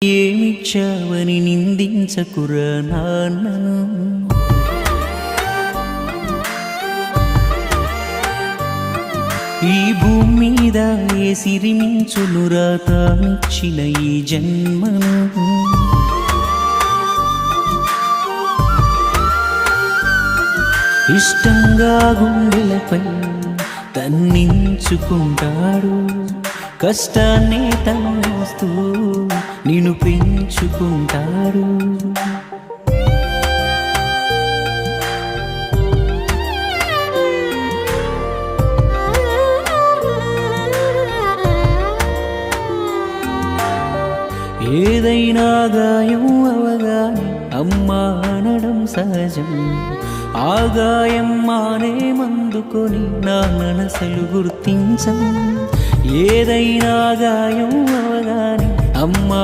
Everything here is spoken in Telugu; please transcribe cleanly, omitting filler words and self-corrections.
ఏమిచ్చావని నిందించకురా నాన్నను. ఈ భూమి మీద ఏ సిరిమించునురా తానిచ్చిన ఈ జన్మను. ఇష్టంగా గుండెలపై తన్నించుకుంటాడు, కష్టాన్నే తన్నోస్తూ నిన్ను పెంచుకుంటాడు. ఏదైనా గాయం అవగానే అమ్మా అనడం సహజం. ఆ గాయం మానే మందుకొని నా మనసులు గుర్తించం. ఏదైనా గాయం అవగానే అమ్మా